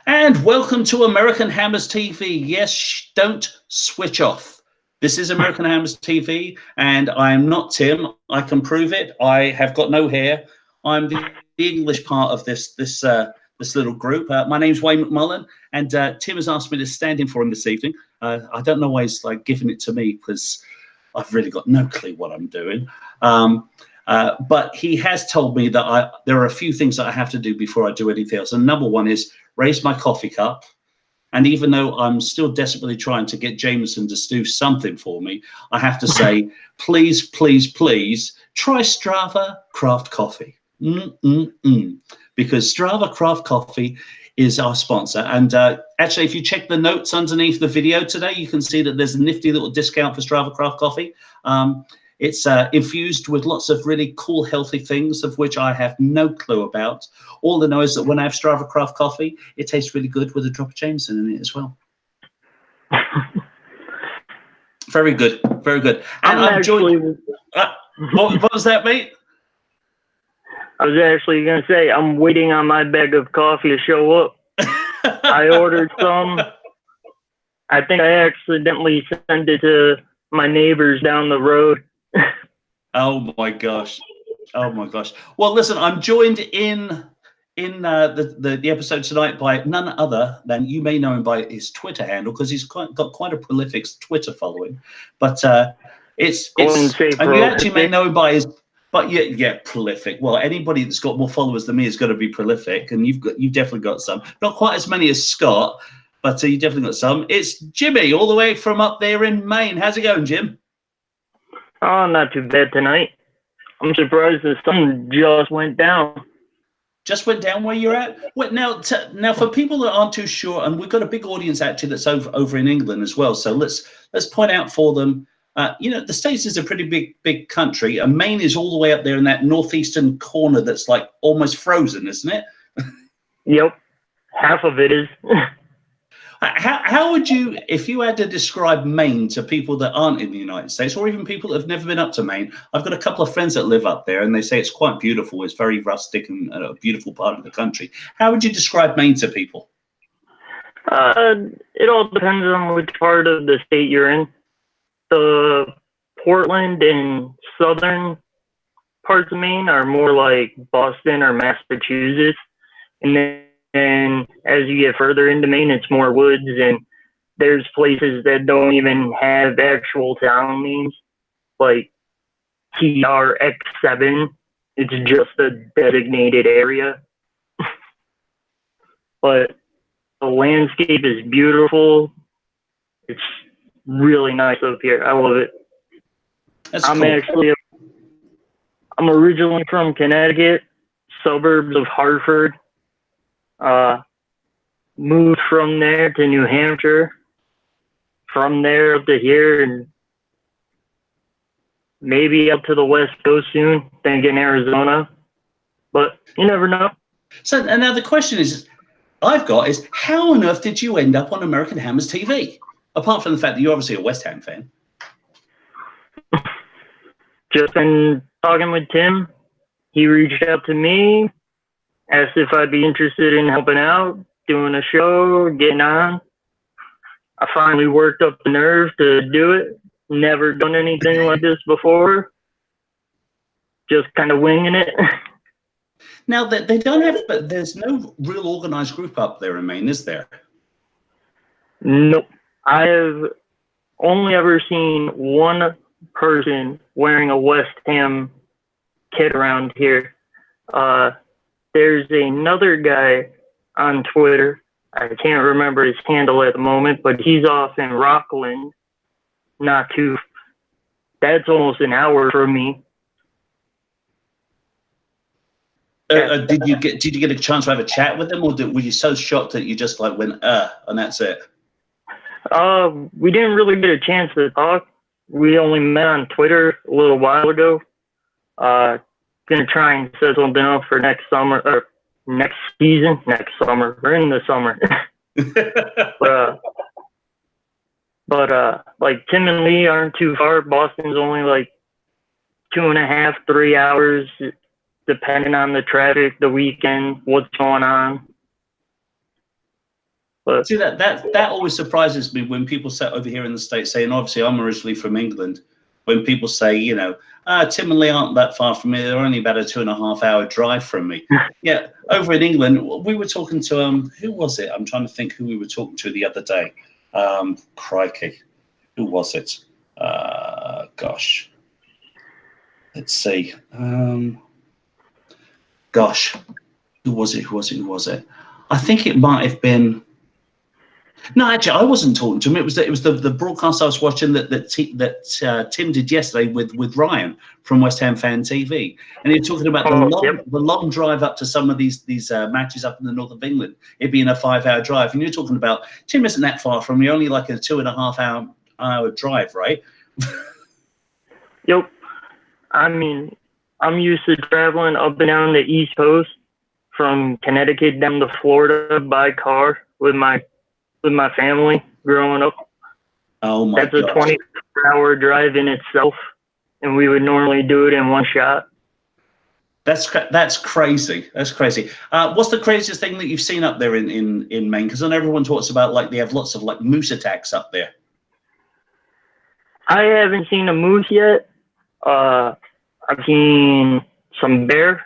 And welcome to American Hammers TV. Yes, don't switch off. This is American Hammers TV, and I'm not Tim. I can prove it. I have got no hair. I'm the English part of this little group. My name's Wayne McMullen, and Tim has asked me to stand in for him this evening. I don't know why he's like giving it to me because I've really got no clue what I'm doing. But he has told me that there are a few things that I have to do before I do anything else. And number one is raise my coffee cup. And even though I'm still desperately trying to get Jameson to do something for me, I have to say, please, please, please try Strava Craft Coffee. Because Strava Craft Coffee is our sponsor. And actually, if you check the notes underneath the video today, you can see that there's a nifty little discount for Strava Craft Coffee. It's infused with lots of really cool, healthy things, of which I have no clue about. All I know is that when I have Strava Craft coffee, it tastes really good with a drop of Jameson in it as well. Very good, very good. And I'm joined. What was that, mate? I was actually going to say, I'm waiting on my bag of coffee to show up. I ordered some. I think I accidentally sent it to my neighbors down the road. Oh my gosh. Oh my gosh. Well, listen, I'm joined in the episode tonight by none other than, you may know him by his Twitter handle because he's got quite a prolific Twitter following. But and you actually may know him by his. But yeah, prolific. Well, anybody that's got more followers than me is going to be prolific, and you've definitely got some. Not quite as many as Scott, but you definitely got some. It's Jimmy, all the way from up there in Maine. How's it going, Jim? Oh, not too bad tonight. I'm surprised the sun just went down. Just went down where you're at? Well, now for people that aren't too sure, and we've got a big audience actually that's over in England as well. So let's point out for them. The States is a pretty big country, and Maine is all the way up there in that northeastern corner that's like almost frozen, isn't it? Yep, half of it is. How would you, if you had to describe Maine to people that aren't in the United States, or even people that have never been up to Maine? I've got a couple of friends that live up there, and they say it's quite beautiful. It's very rustic and a beautiful part of the country. How would you describe Maine to people? It all depends on which part of the state you're in. The Portland and southern parts of Maine are more like Boston or Massachusetts, and then as you get further into Maine, it's more woods, and there's places that don't even have actual town names, like TRX7. It's just a designated area. But the landscape is beautiful. It's really nice up here. I love it. That's cool. I'm originally from Connecticut, suburbs of Hartford. Moved from there to New Hampshire, from there up to here, and maybe up to the West Coast soon, thinking Arizona, but you never know. So, and now the question is, how on earth did you end up on American Hammers TV? Apart from the fact that you're obviously a West Ham fan. Just been talking with Tim. He reached out to me, asked if I'd be interested in helping out, doing a show, getting on. I finally worked up the nerve to do it. Never done anything like this before. Just kind of winging it. Now, they don't have, but there's no real organized group up there in Maine, is there? Nope. I have only ever seen one person wearing a West Ham kit around here. There's another guy on Twitter. I can't remember his handle at the moment, but he's off in Rockland. That's almost an hour from me. Did you get a chance to have a chat with them, or were you so shocked that you just like went and that's it? We didn't really get a chance to talk. We only met on Twitter a little while ago. Gonna try and set something up for next summer or next season. Next summer, we're in the summer. but like Tim and Lee aren't too far. Boston's only like 2.5, 3 hours, depending on the traffic, the weekend, what's going on. But See, that always surprises me when people say over here in the States, saying, obviously I'm originally from England, when people say, Tim and Lee aren't that far from me, they're only about a 2.5 hour drive from me. Yeah, over in England, we were talking to who was it? I'm trying to think who we were talking to the other day. Crikey, who was it? Gosh, let's see. Gosh, who was it? Who was it? Who was it? I think it might have been. No, actually, I wasn't talking to him. It was the broadcast I was watching that Tim did yesterday with Ryan from West Ham Fan TV, and he was talking about the long drive up to some of these matches up in the north of England. It being a 5 hour drive, and you're talking about Tim isn't that far from you, only like a 2.5 hour drive, right? Yep. I mean, I'm used to traveling up and down the East Coast, from Connecticut down to Florida by car with my family growing up. Oh my God. That's a 24-hour drive in itself, and we would normally do it in one shot. That's crazy. That's crazy. What's the craziest thing that you've seen up there in Maine? Because then everyone talks about like they have lots of like moose attacks up there. I haven't seen a moose yet. I've seen some bear.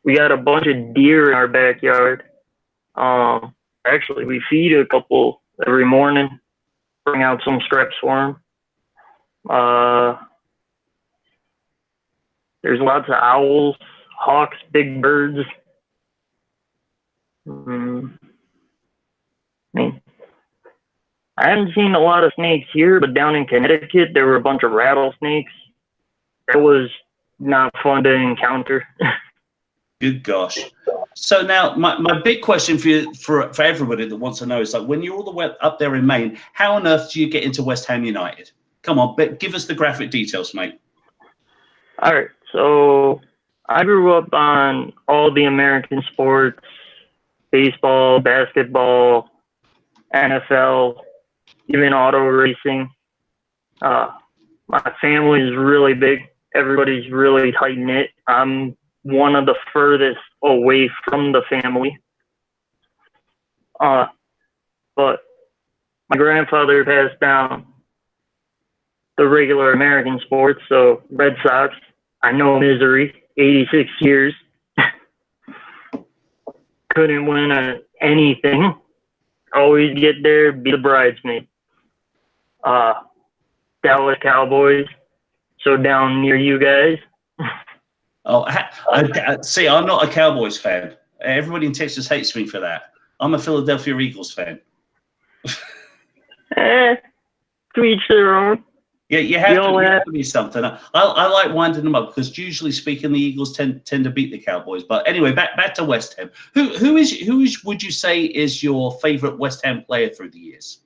We got a bunch of deer in our backyard. Actually, we feed a couple every morning, bring out some scraps for them. There's lots of owls, hawks, big birds. I mean, I haven't seen a lot of snakes here, but down in Connecticut, there were a bunch of rattlesnakes. That was not fun to encounter. Good gosh. So now my big question for you, for everybody that wants to know, is like, when you're all the way up there in Maine, how on earth do you get into West Ham United? Come on, give us the graphic details, mate. All right. So I grew up on all the American sports: baseball, basketball, NFL, even auto racing. My family is really big. Everybody's really tight knit. I'm one of the furthest away from the family. But my grandfather passed down the regular American sports, so Red Sox. I know misery. 86 years. Couldn't win anything. Always get there, be the bridesmaid. Dallas Cowboys. So down near you guys. Oh, see, I'm not a Cowboys fan. Everybody in Texas hates me for that. I'm a Philadelphia Eagles fan. To each their own. Yeah, you have to be something. I like winding them up because usually speaking, the Eagles tend to beat the Cowboys. But anyway, back to West Ham. Who would you say is your favorite West Ham player through the years?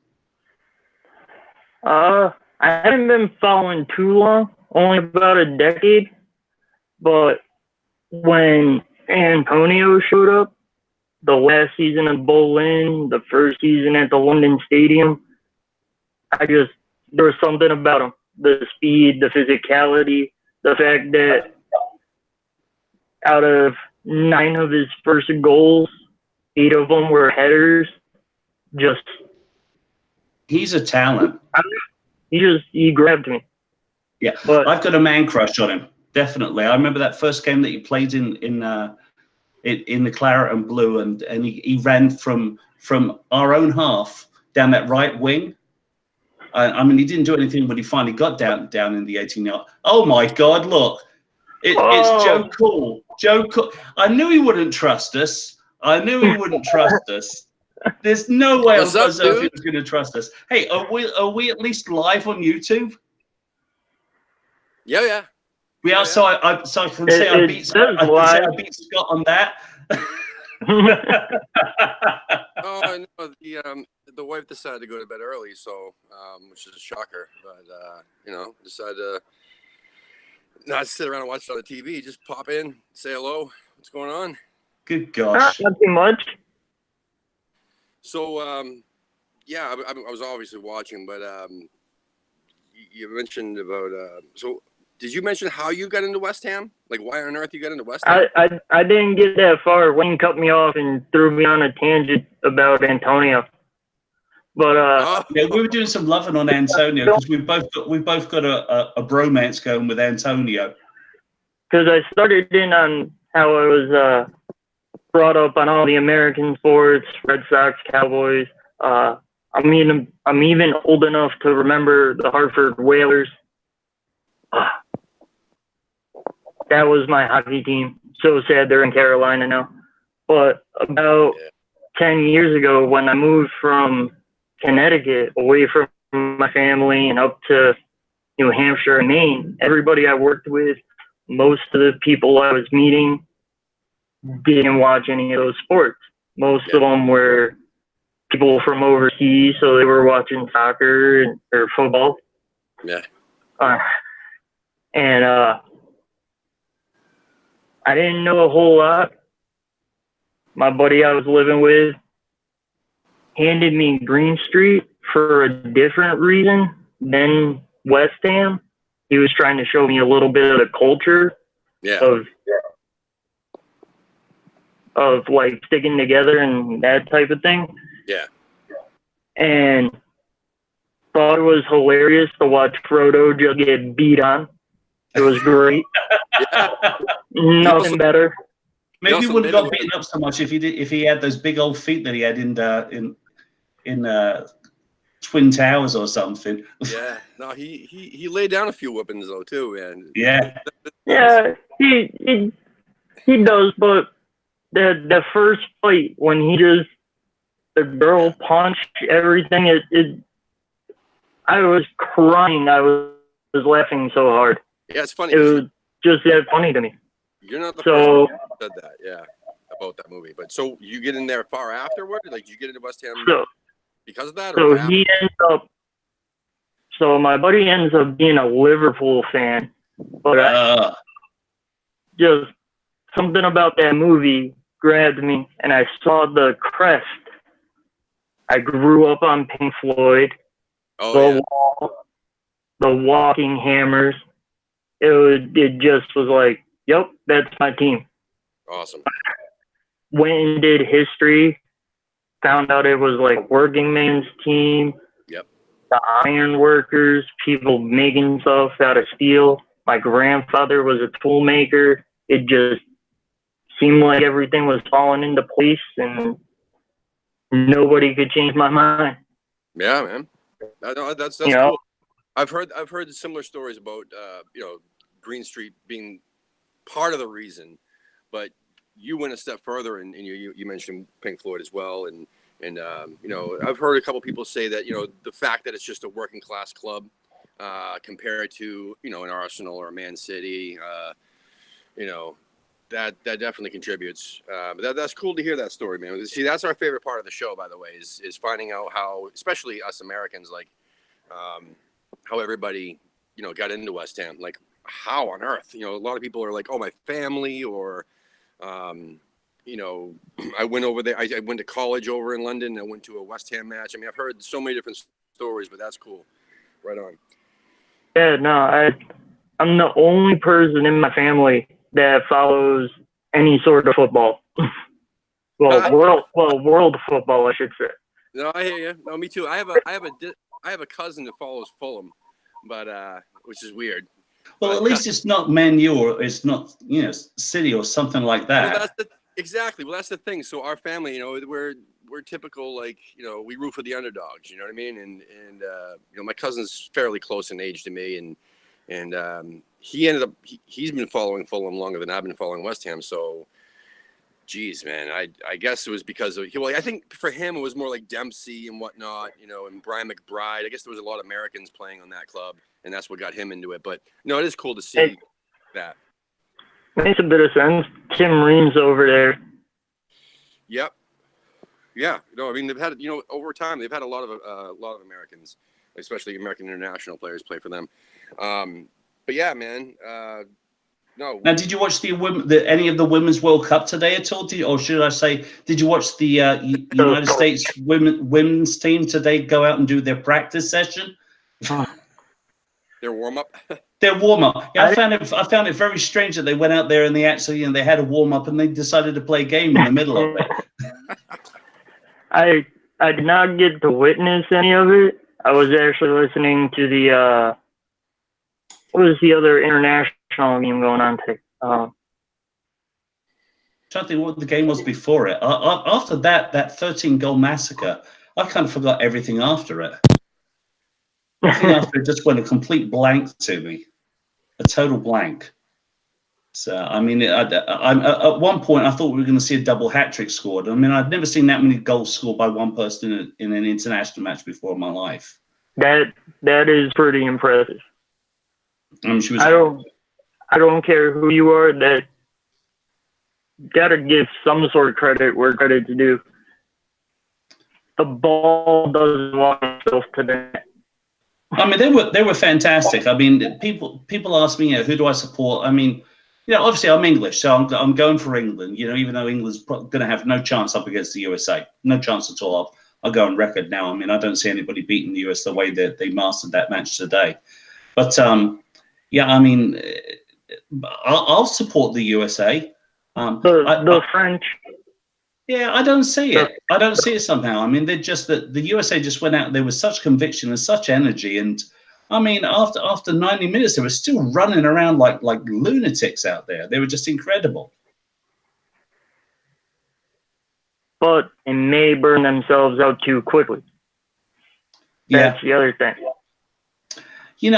I haven't been following too long, only about a decade. But when Antonio showed up, the last season of Boleyn, the first season at the London Stadium, there was something about him. The speed, the physicality, the fact that out of 9 of his first goals, 8 of them were headers. He's a talent. He grabbed me. Yeah, but I've got a man crush on him. Definitely. I remember that first game that he played in the claret and blue, and he ran from our own half down that right wing. I mean, he didn't do anything, but he finally got down in the 18-yard. Oh my God! Look, it's Joe Cool. Joe Cool. I knew he wouldn't trust us. There's no way on earth he was going to trust us. Hey, are we at least live on YouTube? Yeah. We are. So I can say I beat Scott on that. Oh no, the wife decided to go to bed early, so which is a shocker. But decided to not sit around and watch it on the TV. Just pop in, say hello. What's going on? Good gosh. Not too much. So yeah, I was obviously watching, but you mentioned about so Did you mention how you got into West Ham? Like, why on earth you got into West Ham? I didn't get that far. Wayne cut me off and threw me on a tangent about Antonio. But yeah, we were doing some loving on Antonio because we've both got a bromance going with Antonio. Because I started in on how I was brought up on all the American sports, Red Sox, Cowboys. I'm even old enough to remember the Hartford Whalers. That was my hockey team. So sad they're in Carolina now. But about 10 years ago, when I moved from Connecticut, away from my family and up to New Hampshire and Maine, everybody I worked with, most of the people I was meeting didn't watch any of those sports. Most of them were people from overseas, so they were watching soccer or football. Yeah. And I didn't know a whole lot. My buddy I was living with handed me Green Street for a different reason than West Ham. He was trying to show me a little bit of the culture of like sticking together and that type of thing. Yeah. And thought it was hilarious to watch Frodo just get beat on. It was great. Nothing better. Maybe he wouldn't have got beaten up so much if he had those big old feet that he had in Twin Towers or something. Yeah, no, he laid down a few whippings though too, man. Yeah, he does. But the first fight when the girl punched everything, I was crying. I was laughing so hard. Yeah, it's funny. It was just that funny to me. You're not the first one who said that, about that movie. But so you get in there far afterward? Like, you get into West Ham because of that? So he ends up. So my buddy ends up being a Liverpool fan, but just something about that movie grabbed me, and I saw the crest. I grew up on Pink Floyd, the Walking Hammers. It just was like, yep, that's my team. Awesome. Went and did history. Found out it was like working man's team. Yep. The iron workers, people making stuff out of steel. My grandfather was a tool maker. It just seemed like everything was falling into place, and nobody could change my mind. Yeah, man. That's you cool. I've heard similar stories about Green Street being part of the reason, but you went a step further, and you mentioned Pink Floyd as well, and I've heard a couple people say that the fact that it's just a working class club compared to an Arsenal or a Man City, that definitely contributes. But that's cool to hear that story, man. See, that's our favorite part of the show, by the way, is finding out how, especially us Americans, like how everybody got into West Ham. Like, how on earth? A lot of people are like, oh, my family, or I went over there. I went to college over in London. I went to a West Ham match. I mean, I've heard so many different stories, but that's cool. Right on. Yeah, no, I'm the only person in my family that follows any sort of football. world football, I should say. No, I hear you. No, me too. I have a cousin that follows Fulham, but which is weird. Well, at least it's not Man U, or it's not City or something like that. Well, exactly. Well, that's the thing. So our family, we're typical, like, we root for the underdogs. You know what I mean? And my cousin's fairly close in age to me, and he ended up he's been following Fulham longer than I've been following West Ham. So, geez, man, I guess it was because of I think for him it was more like Dempsey and whatnot, and Brian McBride. I guess there was a lot of Americans playing on that club, and that's what got him into it. But no, it is cool to see that. Makes a bit of sense. Tim Reams over there. Yep. Yeah. I mean, they've had over time they've had a lot of Americans, especially American international players, play for them. But yeah, man. No. Now, did you watch any of the Women's World Cup today at all? Or should I say, did you watch the United States women's team today go out and do their practice session? Their warm up. Their warm up. Yeah, I found it very strange that they went out there and they actually, they had a warm up and they decided to play a game in the middle of it. I did not get to witness any of it. I was actually listening to the what was the other international game going on today? Trying to think what the game was before it. After that 13-goal massacre, I kind of forgot everything after it. Everything after it just went a complete blank to me, a total blank. So I mean, at one point I thought we were going to see a double hat trick scored. I mean, I'd never seen that many goals scored by one person in an international match before in my life. That is pretty impressive. I mean, she was. I don't care who you are. That gotta give some sort of credit where credit's due. The ball doesn't want itself to the net. I mean, they were fantastic. I mean, people ask me, who do I support? I mean, obviously I'm English, so I'm going for England. Even though England's going to have no chance up against the USA, no chance at all. I'll go on record now. I mean, I don't see anybody beating the US the way that they mastered that match today. But yeah, I mean, I'll support the USA. The French. Yeah, I don't see it. I don't see it somehow. I mean, the USA just went out there with such conviction and such energy, and I mean, after 90 minutes, they were still running around like lunatics out there. They were just incredible. But it may burn themselves out too quickly. That's the other thing. They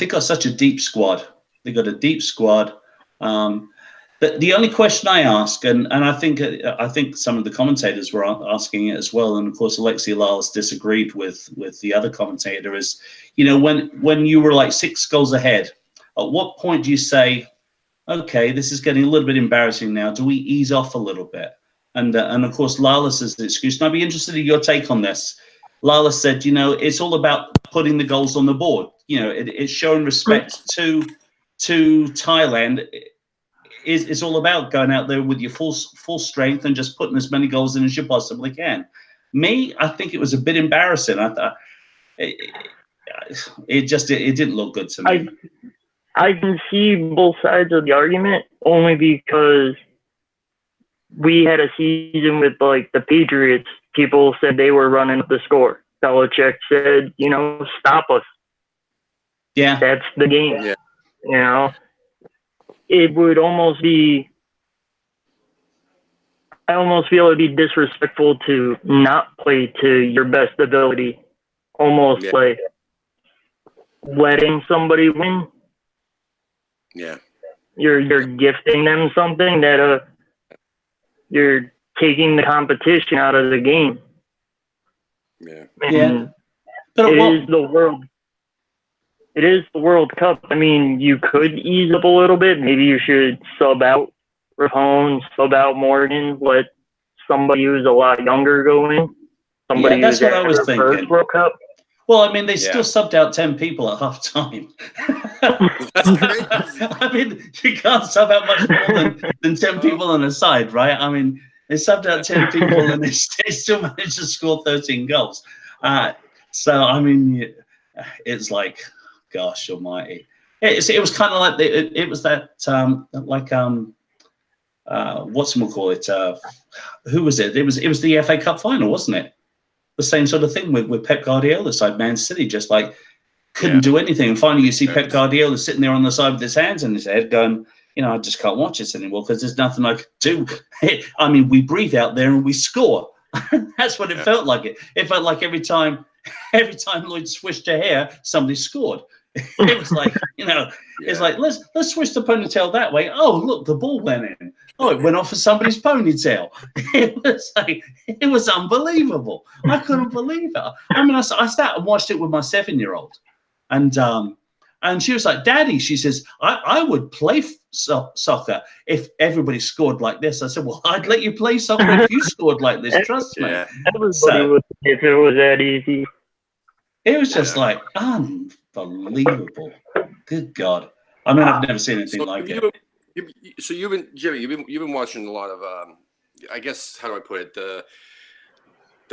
got such a deep squad. They got a deep squad. But the only question I ask, and I think some of the commentators were asking it as well, and of course Alexi Lalas disagreed with the other commentator, is when you were like 6 goals ahead, at what point do you say, okay, this is getting a little bit embarrassing now? Do we ease off a little bit? And of course Lalas' excuse, and I'd be interested in your take on this. Lalas said, it's all about putting the goals on the board. It's showing respect to Thailand. It's all about going out there with your full strength and just putting as many goals in as you possibly can. Me, I think it was a bit embarrassing. I thought it didn't look good to me. I can see both sides of the argument only because we had a season with like the Patriots. People said they were running up the score. Belichick said, stop us. Yeah, that's the game. Yeah. It would almost be, I almost feel it'd be disrespectful to not play to your best ability. Almost like letting somebody win. Yeah. You're gifting them something that you're taking the competition out of the game. Yeah. And it is the World Cup. I mean, you could ease up a little bit. Maybe you should sub out Rapone, sub out Morgan, let somebody who's a lot younger go in. Somebody that's who's what I was thinking. First World Cup. Well, I mean, they still subbed out 10 people at half time. I mean, you can't sub out much more than 10 people on a side, right? I mean, they subbed out 10 people and they still managed to score 13 goals. So, I mean, it's like, gosh almighty. It was kind of like, it was that, whatchamacallit, who was it? It was the FA Cup final, wasn't it? The same sort of thing with Pep Guardiola's side, Man City, just like couldn't do anything. And finally, you see Pep Guardiola sitting there on the side with his hands in his head going, I just can't watch this anymore because there's nothing I could do. I mean, we breathe out there and we score. That's what it felt like. It felt like every time Lloyd swished a hair, somebody scored. It was like, it's like, let's switch the ponytail that way. Oh, look, the ball went in. Oh, it went off of somebody's ponytail. It was unbelievable. I couldn't believe it. I mean, I sat and watched it with my 7-year-old, and she was like, "Daddy," she says, I would play soccer if everybody scored like this. I said, well, I'd let you play soccer if you scored like this. Trust me. Everybody would if it was that easy. It was just like unbelievable. Good God. I mean, I've never seen anything like it. So you've been watching a lot of I guess, how do I put it, the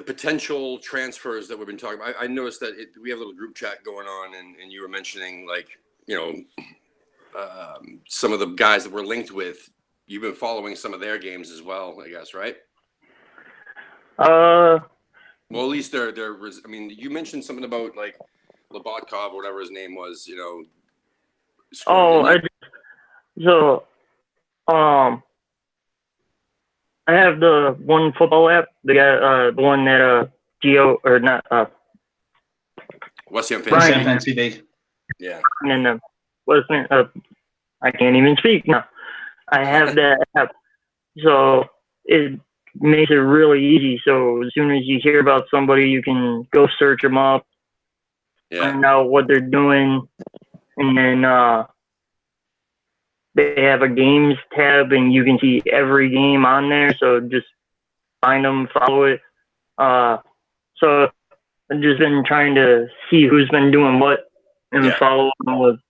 potential transfers that we've been talking about. I noticed that we have a little group chat going on, and you were mentioning like you know, some of the guys that we're linked with, you've been following some of their games as well, I guess, right? Well, at least they're. I mean, you mentioned something about like Lobotkov or whatever his name was. You know. Scoring, I have the one football app, the guy, the one that Geo or not West Ham Fan TV. Yeah. And I can't even speak now. I have that app, so it makes it really easy. So as soon as you hear about somebody, you can go search them up, find out what they're doing, and then they have a games tab, and you can see every game on there. So just find them, follow it. So I've just been trying to see who's been doing what and follow them with.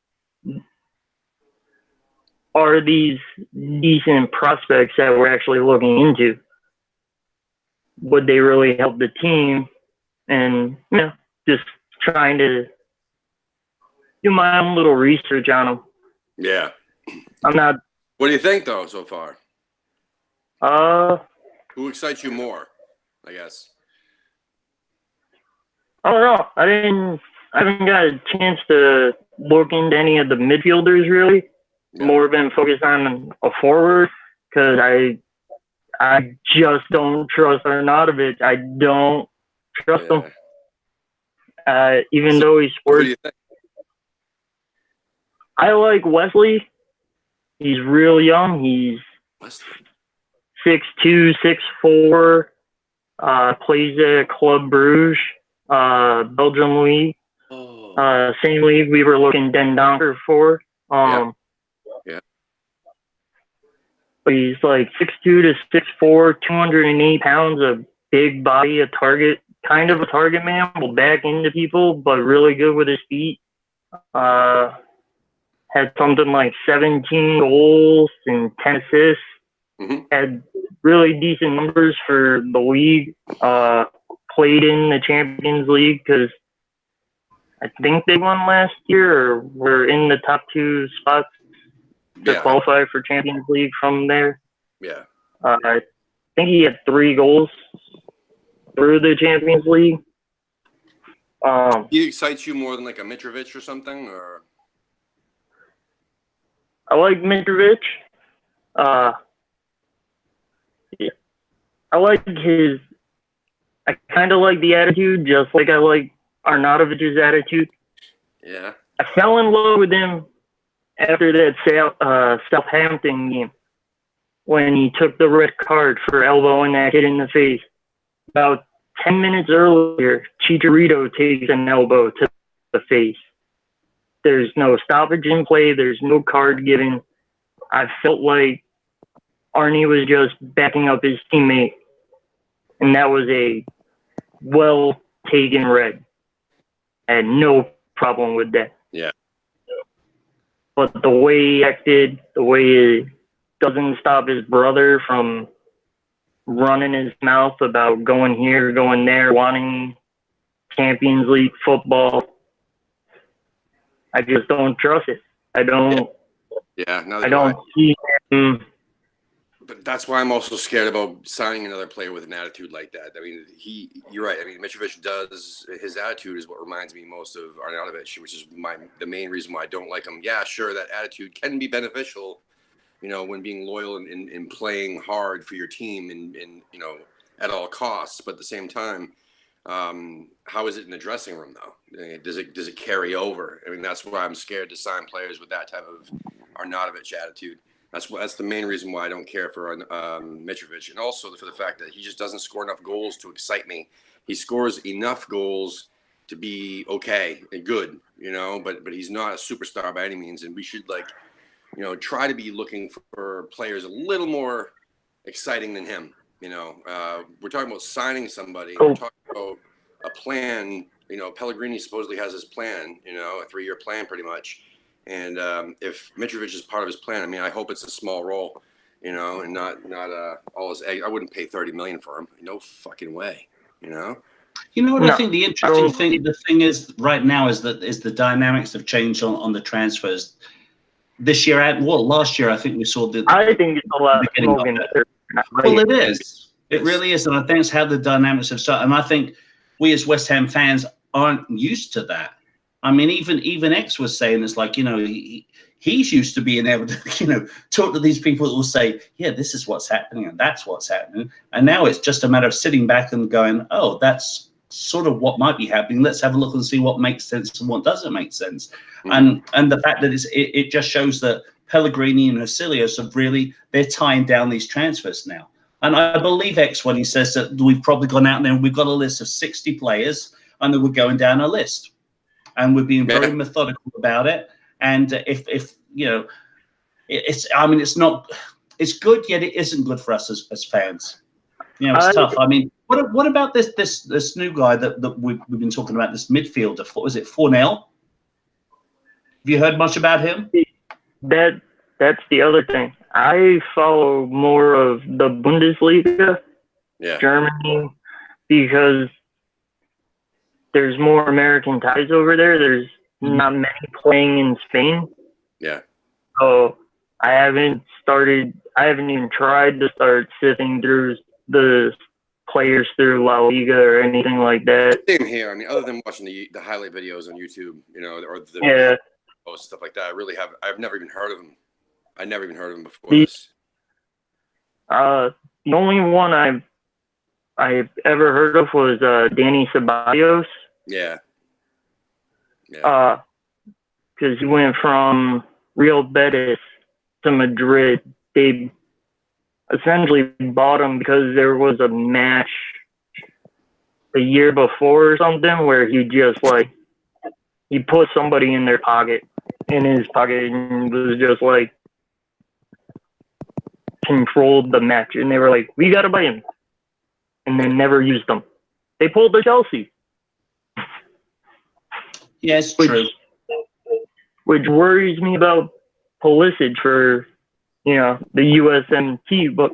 Are these decent prospects that we're actually looking into? Would they really help the team? And just trying to do my own little research on them. Yeah. I'm not. What do you think though so far? Who excites you more? I guess. I don't know. I haven't got a chance to look into any of the midfielders really. Yeah. More been focused on a forward because I just don't trust Arnautovic. I don't trust him. Even though he scored. I like Wesley. He's real young. He's 6'2", 6'4". Plays at Club Bruges, Belgium league. Same league we were looking Den Donker for. But he's like 6'2" to 6'4", 208 pounds, a big body, a target man, will back into people, but really good with his feet. Had something like 17 goals and 10 assists. Mm-hmm. Had really decent numbers for the league. Played in the Champions League because I think they won last year or were in the top 2 spots to qualify for Champions League from there. Yeah. I think he had 3 goals through the Champions League. He excites you more than like a Mitrovic or something, or? I like Mitrovic. Yeah. I kind of like the attitude, just like I like Arnautovic's attitude. Yeah. I fell in love with him after that Southampton game when he took the red card for elbowing that kid in the face. About 10 minutes earlier, Chicharito takes an elbow to the face. There's no stoppage in play. There's no card given. I felt like Arnie was just backing up his teammate, and that was a well-taken red. I had no problem with that. Yeah. But the way he acted, the way he doesn't stop his brother from running his mouth about going here, going there, wanting Champions League football, I just don't trust it. I don't see him. But that's why I'm also scared about signing another player with an attitude like that. I mean, you're right. I mean, Mitrovic his attitude is what reminds me most of Arnautovic, which is the main reason why I don't like him. Yeah, sure, that attitude can be beneficial, when being loyal and playing hard for your team and at all costs. But at the same time, how is it in the dressing room though? Does it carry over? I mean, that's why I'm scared to sign players with that type of Arnautovic attitude. That's the main reason why I don't care for Mitrovic, and also for the fact that he just doesn't score enough goals to excite me. He scores enough goals to be okay and good, but he's not a superstar by any means, and we should try to be looking for players a little more exciting than him. We're talking about signing somebody. We're talking about a plan. Pellegrini supposedly has his plan. A 3-year plan, pretty much. And if Mitrovic is part of his plan, I mean, I hope it's a small role, and not all his eggs. I wouldn't pay $30 million for him. No fucking way, You know what No, I think the interesting thing, the thing is right now is that the dynamics have changed on the transfers this year and well last year. I think we saw the I think it's a lot of beginning smoke of and it. mirrors, not Well, right. it is. It really is, and I think it's how the dynamics have started. And I think we as West Ham fans aren't used to that. I mean, even X was saying it's like he's used to being able to talk to these people that will say, yeah, this is what's happening and that's what's happening, and now it's just a matter of sitting back and going, oh, that's sort of what might be happening. Let's have a look and see what makes sense and what doesn't make sense. And the fact that it just shows that Pellegrini and Hacilius have they're tying down these transfers now. And I believe X when he says that we've probably gone out there and we've got a list of 60 players and then we're going down a list. And we're being very methodical about it. And if it's good, yet it isn't good for us as fans. It's tough. I mean, what about this new guy that we've been talking about, this midfielder? Was it Fornell? Have you heard much about him? That's the other thing. I follow more of the Bundesliga, Germany, because there's more American ties over there. There's not many playing in Spain. Yeah. So I haven't even tried to start sifting through the players through La Liga or anything like that. Same here. I mean, other than watching the highlight videos on YouTube, or the posts, stuff like that, I've never even heard of him. I never even heard of him before this. The only one I've ever heard of was Danny Ceballos. Yeah. Because he went from Real Betis to Madrid. They essentially bought him because there was a match a year before or something where he just he put somebody in his pocket and was just controlled the match, and they were like, we gotta buy him, and then never used them. They pulled the Chelsea. Yes, true. Which worries me about Pulisic for the USMT, but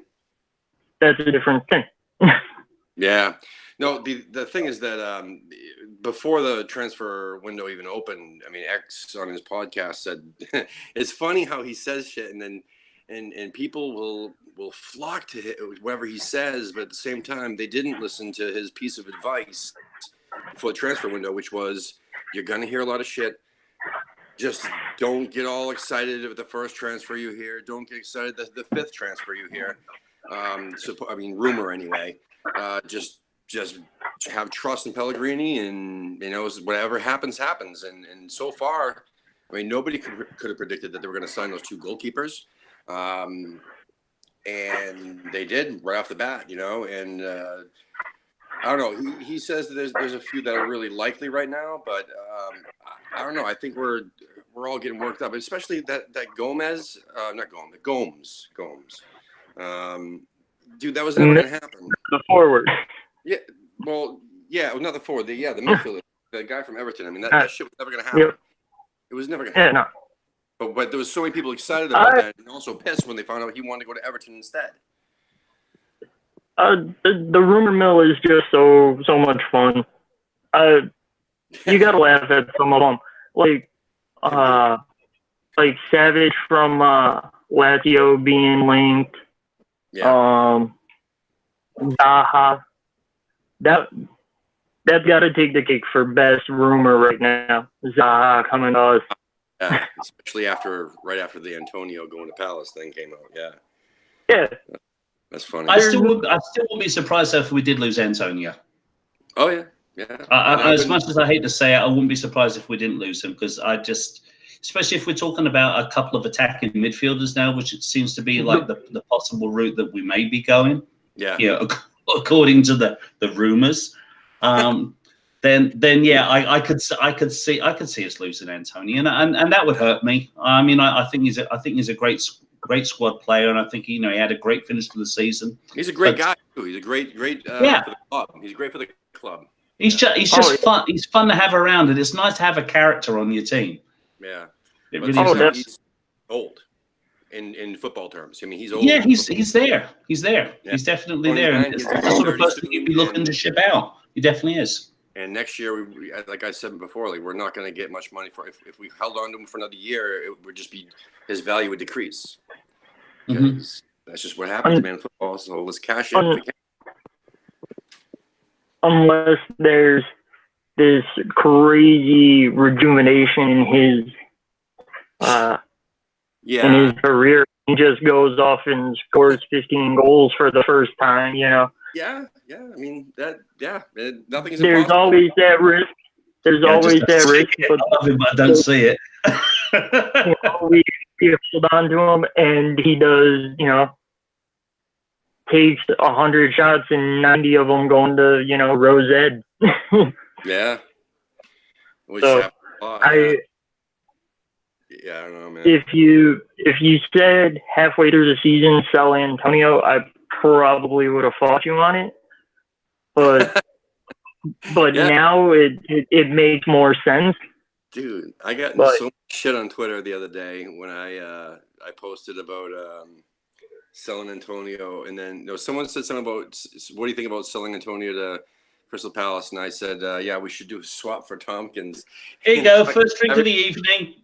that's a different thing. Yeah. No, the thing is that before the transfer window even opened, I mean, X on his podcast said it's funny how he says shit, and then and people will flock to whatever he says, but at the same time, they didn't listen to his piece of advice for the transfer window, which was, you're gonna hear a lot of shit. Just don't get all excited with the first transfer you hear. Don't get excited the fifth transfer you hear. Rumor anyway. Just have trust in Pellegrini, and whatever happens. And so far, I mean, nobody could have predicted that they were going to sign those two goalkeepers, and they did right off the bat. And I don't know. He says that there's a few that are really likely right now, but I don't know. I think we're all getting worked up, especially that Gomes. Dude, that was never going to happen. The forward. Yeah, well, yeah, not the forward. The midfielder, the guy from Everton. I mean, that shit was never going to happen. Yep. It was never going to happen. Yeah, no. But there was so many people excited about that, and also pissed when they found out he wanted to go to Everton instead. The rumor mill is just so much fun. You gotta laugh at some of them, like Savage from Lazio being linked. Yeah. Zaha. That's got to take the cake for best rumor right now. Zaha coming to us. Yeah, especially right after the Antonio going to Palace thing came out. Yeah. Yeah. That's funny. I still wouldn't be surprised if we did lose Antonio. Oh yeah. As much as I hate to say it, I wouldn't be surprised if we didn't lose him, because especially if we're talking about a couple of attacking midfielders now, which it seems to be like the possible route that we may be going. Yeah. According to the rumors. Then yeah, I could see us losing Antonio, and that would hurt me. I mean, I think he's a great squad player, and I think he had a great finish to the season. He's a great guy too. He's a great for the club. He's great for the club. He's just fun. He's fun to have around, and it's nice to have a character on your team. Yeah, it really is. He's old in football terms. I mean, he's old. Yeah, he's there. He's there. Yeah. He's definitely there. And it's the sort of person you'd be looking to ship out. He definitely is. And next year, like I said before, like we're not going to get much money for if we held on to him for another year. It would just be his value would decrease because that's just what happens, man. Football, so let's cash in if we can. Unless there's this crazy rejuvenation in his in his career. He just goes off and scores 15 goals for the first time, you know. Yeah. I mean nothing is There's impossible. always that risk. There's always that risk, but I love him, but I don't see it. You know, we hold on to him, and he does, you know, takes 100 shots and 90 of them going to, you know, Rosette. Yeah. So I don't know, man. If you said halfway through the season sell Antonio, I probably would have fought you on it. But now it makes more sense. Dude, I got so much shit on Twitter the other day when I posted about selling Antonio, and then someone said something about what do you think about selling Antonio to Crystal Palace, and I said, yeah, we should do a swap for Tompkins. Here you go, first drink of the evening.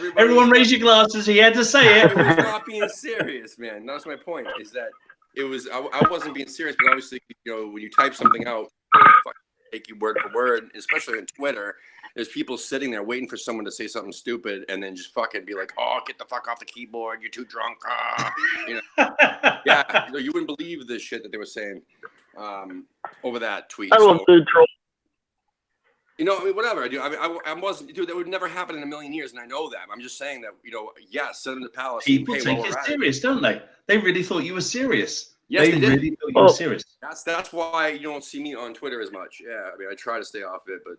Everyone raise your glasses. He had to say it. It was not being serious, man. That's my point. Is that it was? I wasn't being serious, but obviously, when you type something out, take you word for word, especially on Twitter. There's people sitting there waiting for someone to say something stupid and then just fucking be like, "Oh, get the fuck off the keyboard! You're too drunk." Yeah, you wouldn't believe the shit that they were saying over that tweet. I love the troll. I mean, whatever. I wasn't, dude. That would never happen in a million years, and I know that. I'm just saying that, send them to Palace. People take it serious, don't they? They really thought you were serious. Yes, they did. Really thought you were serious. That's why you don't see me on Twitter as much. Yeah, I mean, I try to stay off it, but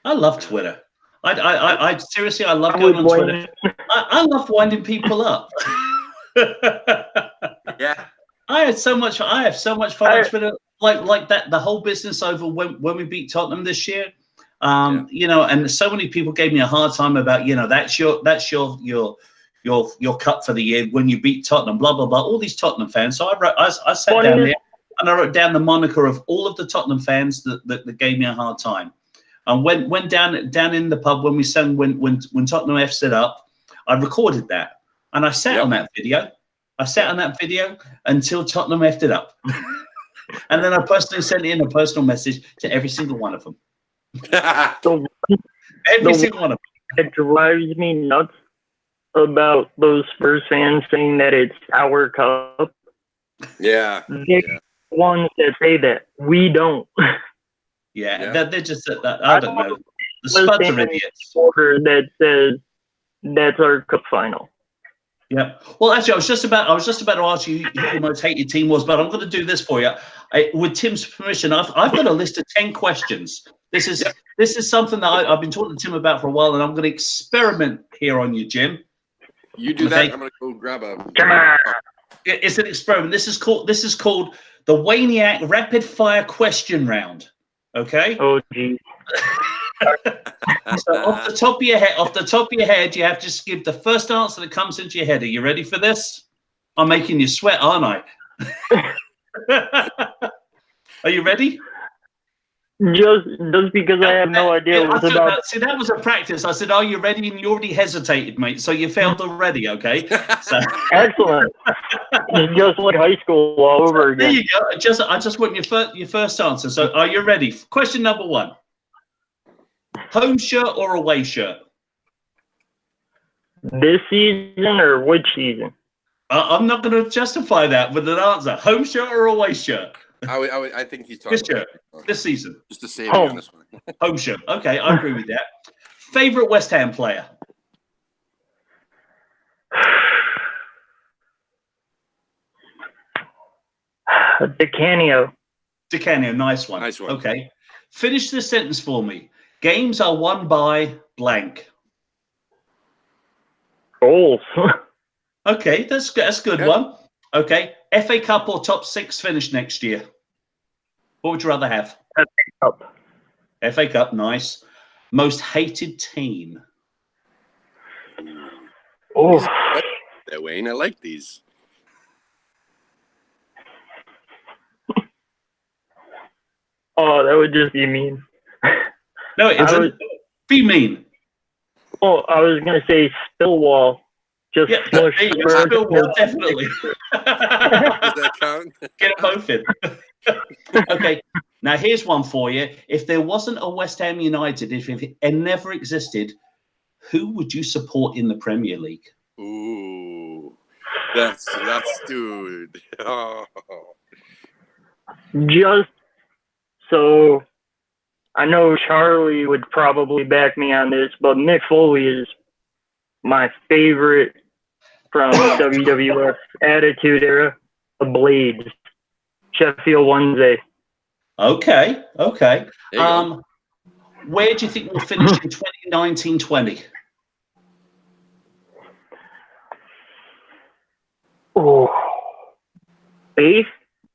I love Twitter. I seriously, I love going on Twitter. I love winding people up. Yeah. I have so much fun on Twitter. Like that, the whole business over when we beat Tottenham this year. And so many people gave me a hard time about, that's your cut for the year when you beat Tottenham, blah blah blah. All these Tottenham fans. So I sat down there and I wrote down the moniker of all of the Tottenham fans that gave me a hard time. And when down in the pub when we sang when Tottenham F'd it up, I recorded that and I sat on that video. I sat on that video until Tottenham F'd it up, and then I personally sent in a personal message to every single one of them. Every single one of them. It drives me nuts about those Spurs fans saying that it's our cup. Yeah. They're the ones that say that. We don't. Yeah. They're just I don't know. The Spuds are idiots. That says that's our cup final. Yeah. Well, actually, I was just about to ask you who your most hated team was, but I'm going to do this for you. With Tim's permission, I've got a list of 10 questions. This is something that I've been talking to Tim about for a while, and I'm going to experiment here on you, Jim. You do that. I'm going to go grab a. It's an experiment. This is called the Waniac Rapid Fire Question Round. Okay. Oh, geez. So off the top of your head, you have to just give the first answer that comes into your head. Are you ready for this? I'm making you sweat, aren't I? Are you ready? Just because I have no idea what's about. See, that was a practice. I said, "Are you ready?" And you already hesitated, mate. So you failed already. Okay. So. Excellent. It's just like high school all over again. There you go. I just want your first answer. So are you ready? Question number 1. Home shirt or away shirt? This season or which season? I'm not going to justify that with an answer. Home shirt or away shirt? I think he's talking this season. Just to save on this one. Home shirt. Okay, I agree with that. Favorite West Ham player? DeCanio. DeCanio, nice one. Nice one. Okay. Finish this sentence for me. Games are won by blank. Goals. Okay, that's a good one. Okay. FA Cup or top 6 finish next year? What would you rather have? FA Cup. FA Cup, nice. Most hated team? Oh. That Wayne, I like these. Oh, that would just be mean. No, it isn't. Be mean. Oh, I was gonna say Spillwall. Just Yeah, smush there you go. Spurs. Spillwall, definitely. Does that count? Get them both in. Okay, now here's one for you. If there wasn't a West Ham United, if it never existed, who would you support in the Premier League? Ooh, that's dude. Oh. Just so I know Charlie would probably back me on this, but Mick Foley is my favorite from WWF Attitude Era, the Blades, Sheffield Wednesday. Okay. There you go. Where do you think we'll finish in 2019-20? Oh, eighth.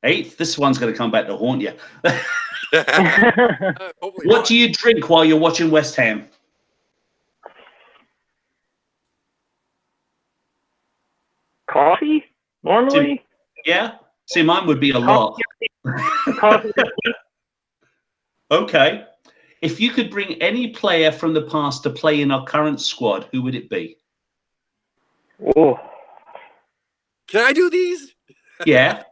Eighth. This one's going to come back to haunt you. Hopefully What not. do you drink while you're watching West Ham? Coffee normally. Yeah. See, mine would be a lot. Coffee. Okay. If you could bring any player from the past to play in our current squad, who would it be? Oh, Can I do these? Yeah.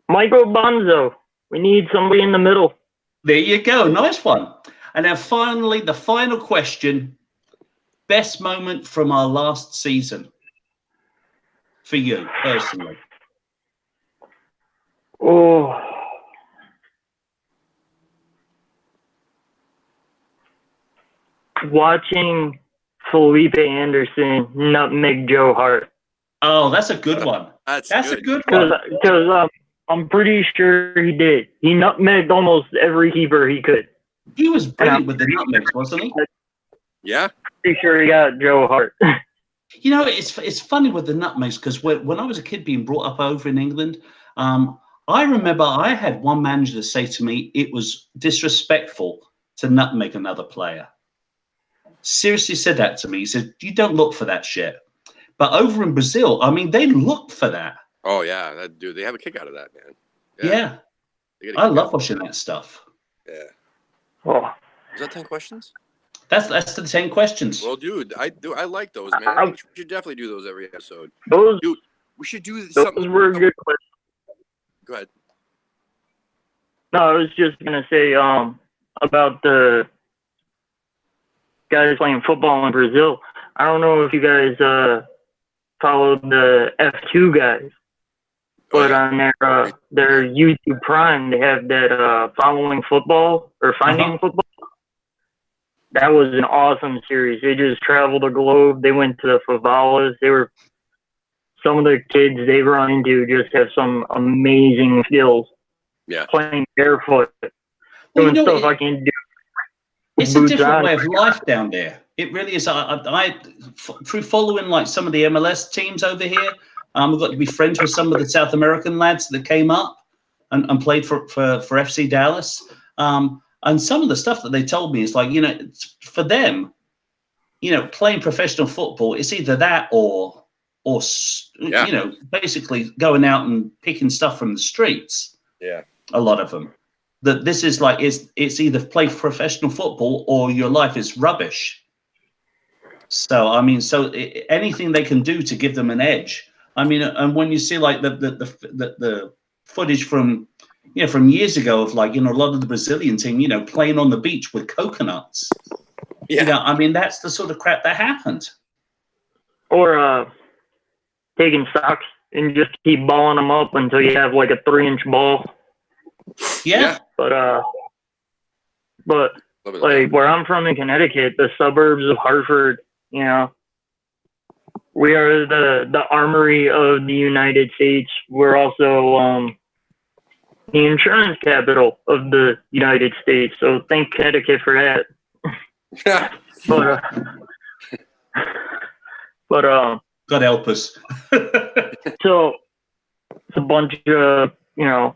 Michael Bonzo. We need somebody in the middle. There you go. Nice one. And now finally, the final question. Best moment from our last season for you personally? Oh. Watching Felipe Anderson nutmeg Joe Hart. Oh, that's a good one. That's a good. good one. Because I'm pretty sure he did. He nutmegged almost every keeper he could. He was brilliant with the nutmegs, wasn't he? Yeah. Pretty sure he got Joe Hart. You know, it's funny with the nutmegs because when I was a kid being brought up over in England, I remember I had one manager say to me it was disrespectful to nutmeg another player. Seriously said that to me. He said, "You don't look for that shit." But over in Brazil, I mean, they look for that. Oh yeah, dude, they have a kick out of that, man. Yeah. I love watching that stuff. Yeah. Oh. Is that 10 questions? That's the 10 questions. Well, dude, I like those, man. I think we should definitely do those every episode. Dude, we should do something. Those were good questions. Go ahead. No, I was just gonna say about the guys playing football in Brazil. I don't know if you guys followed the F2 guys, but on their YouTube Prime they have that following football or finding football. That was an awesome series. They just traveled the globe. They went to the favelas. Some of the kids they run into just have some amazing skills. Yeah. Playing barefoot, doing stuff I can do. It's a different way of life down there. It really is. Through following like some of the MLS teams over here, we've got to be friends with some of the South American lads that came up and played for FC Dallas. And some of the stuff that they told me is like, you know, for them, you know, playing professional football, it's either that or you know, basically going out and picking stuff from the streets. Yeah. A lot of them. That this is like it's either play professional football or your life is rubbish. So I mean, anything they can do to give them an edge. I mean, and when you see like the footage from from years ago of like a lot of the Brazilian team playing on the beach with coconuts. Yeah. I mean that's the sort of crap that happened. Or taking socks and just keep balling them up until you have like a 3-inch ball. Yeah. But like where I'm from in Connecticut, the suburbs of Hartford, we are the armory of the United States. We're also the insurance capital of the United States. So thank Connecticut for that. but God help us. So it's a bunch of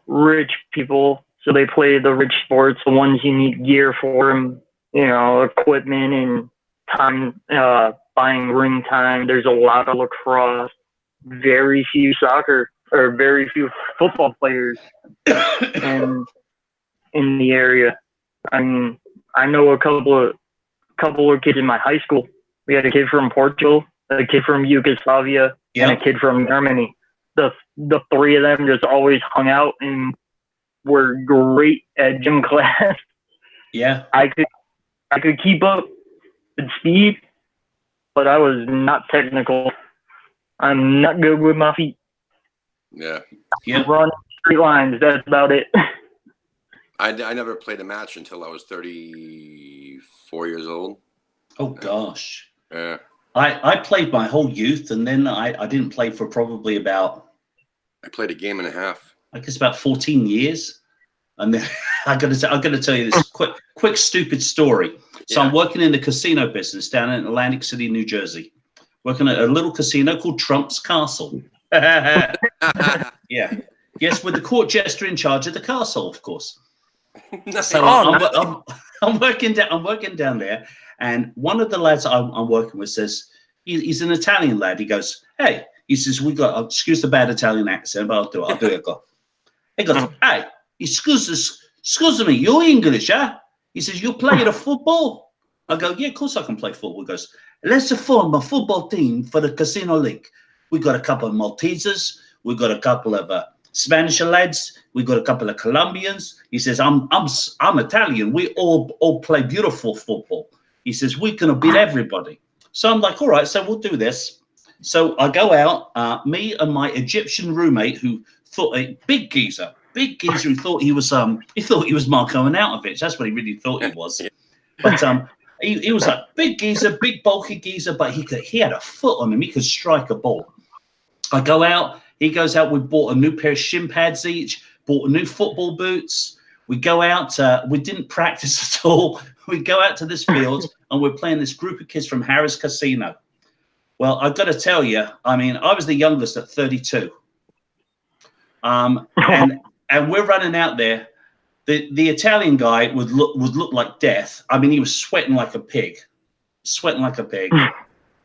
rich people. So they play the rich sports, the ones you need gear for, and equipment and time, buying ring time. There's a lot of lacrosse, very few soccer or very few football players in the area. I mean, I know a couple of kids in my high school. We had a kid from Portugal, a kid from Yugoslavia, and a kid from Germany. The three of them just always hung out and were great at gym class. Yeah. I could keep up with speed, but I was not technical. I'm not good with my feet. Yeah. Run straight lines. That's about it. I never played a match until I was 34 years old. Oh gosh. Yeah. I played my whole youth, and then I didn't play for probably about, I played a game and a half. I guess about 14 years. And then I got to tell you this quick stupid story. So I'm working in the casino business down in Atlantic City, New Jersey, working at a little casino called Trump's Castle. Yeah. Yes, with the court jester in charge of the castle, of course. Nice. So I'm working down there, and one of the lads I'm working with says, he's an Italian lad. He goes, hey, he says, we got, excuse the bad Italian accent, but I'll do it. He goes, hey, excuse me, you're English, huh? He says, you play the football? I go, yeah, of course I can play football. He goes, let's form a football team for the casino league. We got a couple of Maltesers. We got a couple of Spanish lads. We got a couple of Colombians. He says, I'm Italian. We all play beautiful football. He says, we're going to beat everybody. So I'm like, all right, so we'll do this. So I go out, me and my Egyptian roommate, who thought a big geezer who thought he was Marko Arnautovic. That's what he really thought he was. But he was a big geezer, big bulky geezer, but he had a foot on him. He could strike a ball. I go out. He goes out. We bought a new pair of shin pads each. Bought new football boots. We go out. We didn't practice at all. We go out to this field and we're playing this group of kids from Harris Casino. Well, I've got to tell you, I mean, I was the youngest at 32. And we're running out there. The Italian guy would look like death. I mean, he was sweating like a pig.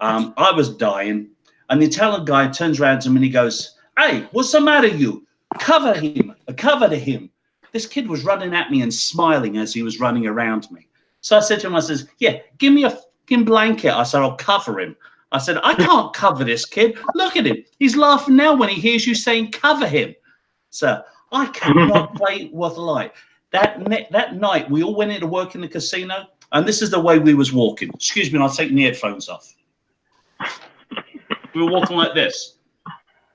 I was dying. And the Italian guy turns around to him and he goes, hey, what's the matter, you? Cover him. This kid was running at me and smiling as he was running around me. So I said to him, I says, yeah, give me a fucking blanket. I said, I'll cover him. I said, I can't cover this kid. Look at him. He's laughing now when he hears you saying cover him. So I cannot play worth a light. That night, we all went into work in the casino, and this is the way we was walking. Excuse me, I'll take the headphones off. We were walking like this.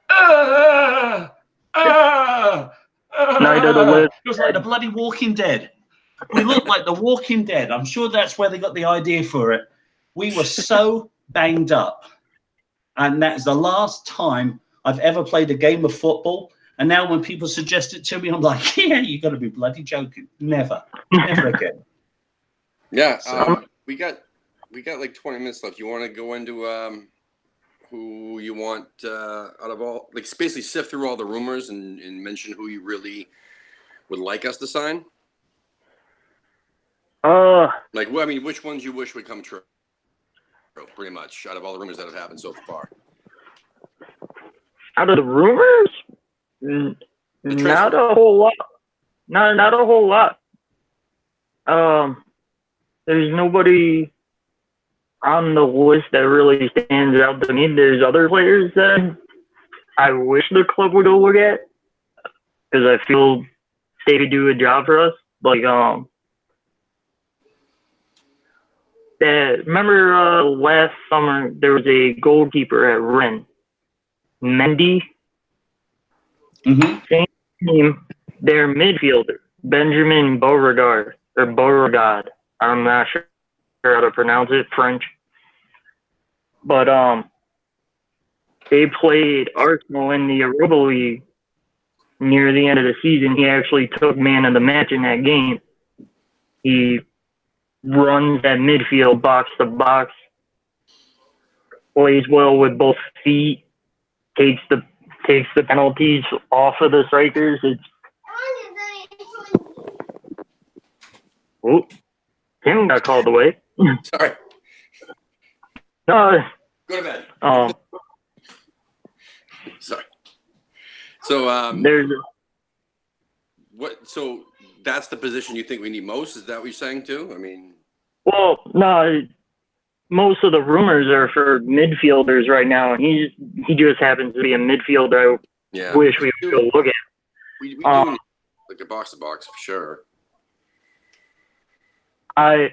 It was like the bloody Walking Dead. We looked like the Walking Dead. I'm sure that's where they got the idea for it. We were so banged up. And that's the last time I've ever played a game of football. And now when people suggest it to me, I'm like, yeah, you got to be bloody joking. Never again. Yeah. So, we got like 20 minutes left. You want to go into who you want out of all, like basically sift through all the rumors and mention who you really would like us to sign? Like, I mean, which ones you wish would come true? Pretty much out of all the rumors that have happened so far. Out of the rumors? Not a whole lot. Not a whole lot. There's nobody on the list that really stands out to me. There's other players that I wish the club would go look at because I feel they could do a job for us. Like, remember last summer there was a goalkeeper at Rennes, Mendy. Mm-hmm. Same team. Their midfielder, Benjamin Beauregard or Beauregard. I'm not sure how to pronounce it, French. But they played Arsenal in the Europa League near the end of the season. He actually took man of the match in that game. He runs that midfield box to box, plays well with both feet, takes the penalties off of the strikers. Oh, Tim got called away. Sorry. No. Go to bed. Sorry. So There's what? So that's the position you think we need most? Is that what you're saying too? I mean, well, no, most of the rumors are for midfielders right now, and he just happens to be a midfielder. I yeah. wish we would go look at. We do need like a box to box for sure. I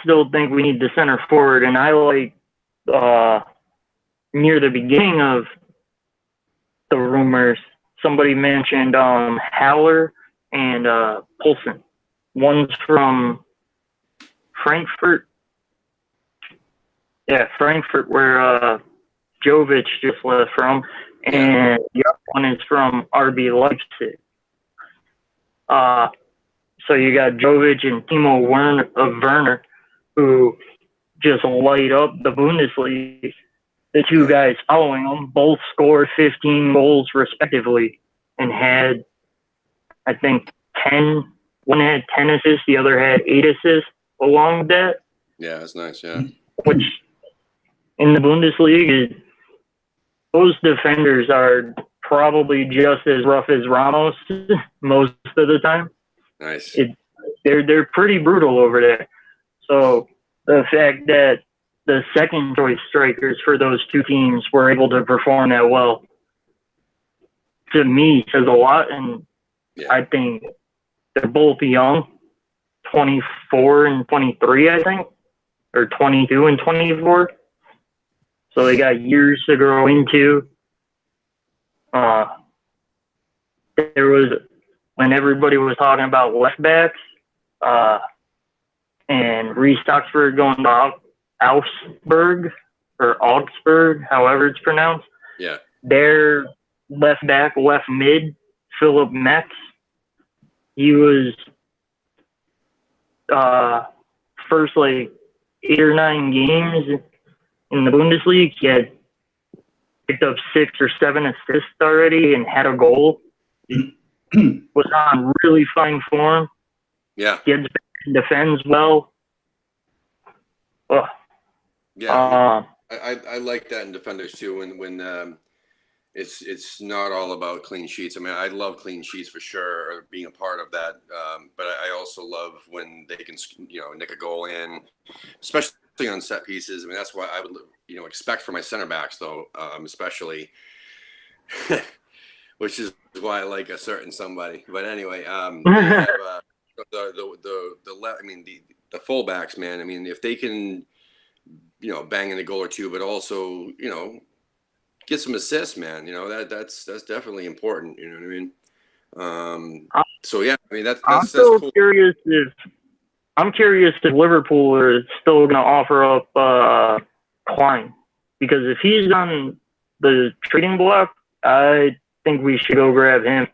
still think we need the center forward, and I like near the beginning of the rumors, somebody mentioned Haller and Poulsen. One's from Frankfurt. Yeah, Frankfurt, where Jovic just left from, and the other one is from RB Leipzig. So you got Jovic and Timo Werner, who just light up the Bundesliga. The two guys following them both scored 15 goals respectively and had, I think, 10. One had 10 assists, the other had 8 assists along with that. Yeah, that's nice, yeah. Which, in the Bundesliga, those defenders are probably just as rough as Ramos most of the time. Nice. They're pretty brutal over there. So the fact that the second choice strikers for those two teams were able to perform that well, to me, says a lot. And I think they're both young, 24 and 23, I think, or 22 and 24. So they got years to grow into. There was, when everybody was talking about left backs, and Reece Oxford going to Augsburg, however it's pronounced. Yeah. Their left back, left mid, Philip Metz, he was first like 8 or 9 games in the Bundesliga. He had picked up 6 or 7 assists already and had a goal. He was on really fine form. Yeah. Gets back and defends well. Oh. Yeah. I like that in defenders too. When it's not all about clean sheets. I mean, I love clean sheets for sure, or being a part of that. But I also love when they can, nick a goal in, especially on set pieces. I mean, that's what I would, expect for my center backs, though, especially, which is why I like a certain somebody. But anyway, they have, the left. I mean, the fullbacks, man. I mean, if they can, bang in a goal or two, but also, get some assists, man. That's definitely important. You know what I mean? So yeah, I mean that's cool. I'm curious if Liverpool are still going to offer up Klein, because if he's on the trading block, I think we should go grab him.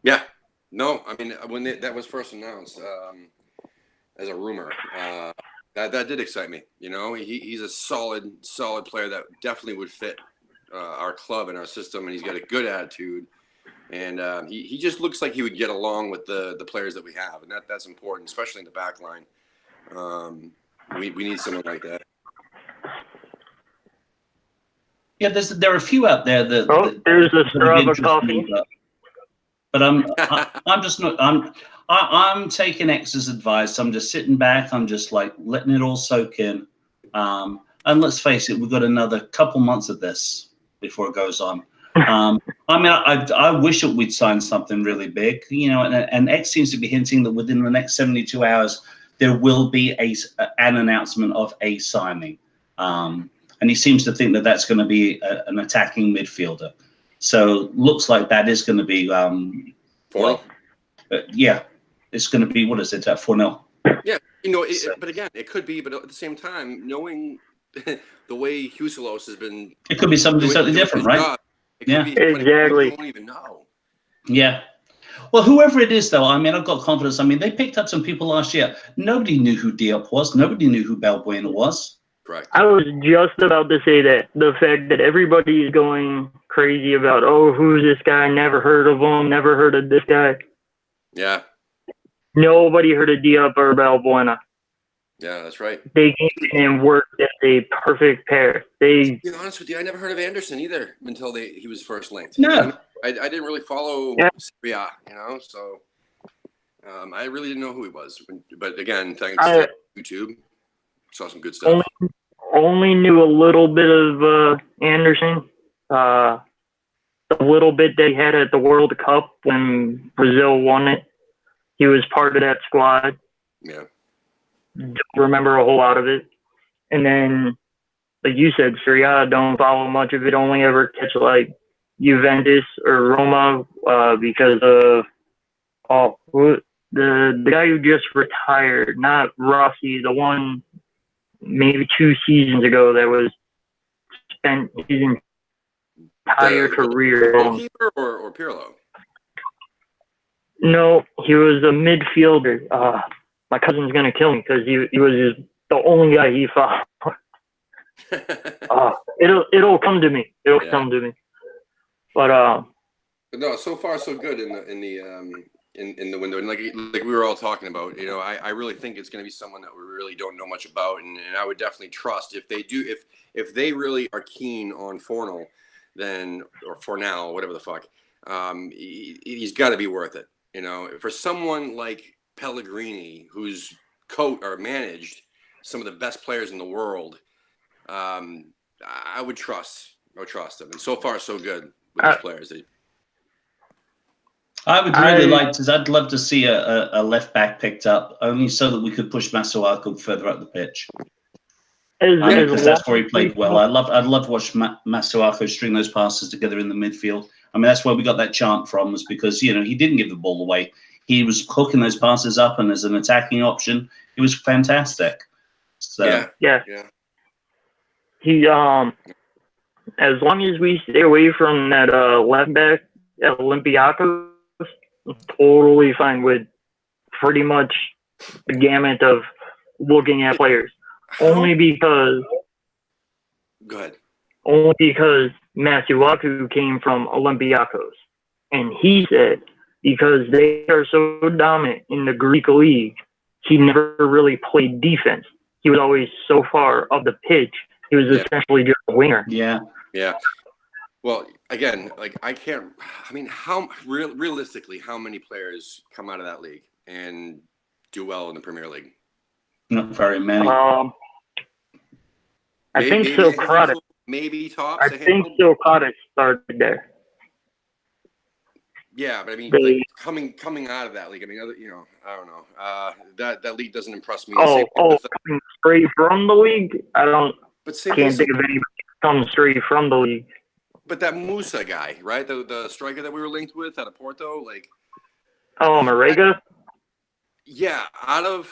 Yeah, no, I mean when that was first announced as a rumor, that did excite me. He's a solid player that definitely would fit our club and our system, and he's got a good attitude. And he just looks like he would get along with the players that we have, and that's important, especially in the back line. We need someone like that. Yeah, there are a few out there that there's a straw of coffee. But I'm just not. I'm taking X's advice. I'm just sitting back. I'm just like letting it all soak in. And let's face it, we've got another couple months of this before it goes on. I mean, I wish that we'd sign something really big, and X seems to be hinting that within the next 72 hours, there will be an announcement of a signing. And he seems to think that that's going to be an attacking midfielder. So looks like that is going to be, it's going to be, what is it, 4-0? Yeah, but again, it could be, but at the same time, knowing the way Huselos has been. It could be something totally different, right? Exactly. You don't even know. Yeah. Well, whoever it is, though, I mean, I've got confidence. I mean, they picked up some people last year. Nobody knew who Diop was. Nobody knew who Balbuena was. Correct. I was just about to say that. The fact that everybody is going crazy about, who's this guy? Never heard of him. Never heard of this guy. Yeah. Nobody heard of Diop or Balbuena. Yeah, that's right. They came in and worked at a perfect pair. To be honest with you, I never heard of Anderson either until he was first linked. No. I didn't really follow Serie A, so I really didn't know who he was. But again, thanks to YouTube, saw some good stuff. Only knew a little bit of Anderson. The little bit they had at the World Cup when Brazil won it. He was part of that squad. Yeah. Don't remember a whole lot of it. And then, like you said, Serie A, don't follow much of it. Only ever catch like Juventus or Roma because of the guy who just retired, not Rossi, the one maybe 2 seasons ago that was spent his entire career. Goalkeeper or Pirlo? No, he was a midfielder. My cousin's gonna kill me because he was the only guy he followed. It'll come to me. It'll come to me. But no, so far so good in the window, and like we were all talking about, I really think it's going to be someone that we really don't know much about, and I would definitely trust if they really are keen on Fornal, then or Fornal, whatever the fuck, he's got to be worth it. For someone like Pellegrini, who's managed some of the best players in the world, I would trust him, and so far so good with these players. I would really like to. I'd love to see a left back picked up, only so that we could push Masuaku further up the pitch. Because that's where he played well. I'd love to watch Masuaku string those passes together in the midfield. I mean, that's where we got that chant from, was because he didn't give the ball away. He was hooking those passes up, and as an attacking option, it was fantastic. So yeah. He as long as we stay away from that left back at Olympiacos, I'm totally fine with pretty much the gamut of looking at players. Only because Masuaku came from Olympiacos, and he said because they are so dominant in the Greek league, he never really played defense. He was always so far up the pitch. He was essentially just a winger. Yeah. Well, again, how realistically, how many players come out of that league and do well in the Premier League? Not very many. I think Socrates. Maybe tops. I think Socrates started there. Yeah, but I mean, coming out of that league, I don't know. That league doesn't impress me. Coming straight from the league? Can't think of anybody coming straight from the league. But that Musa guy, right? The striker that we were linked with out of Porto, Marega? Yeah, out of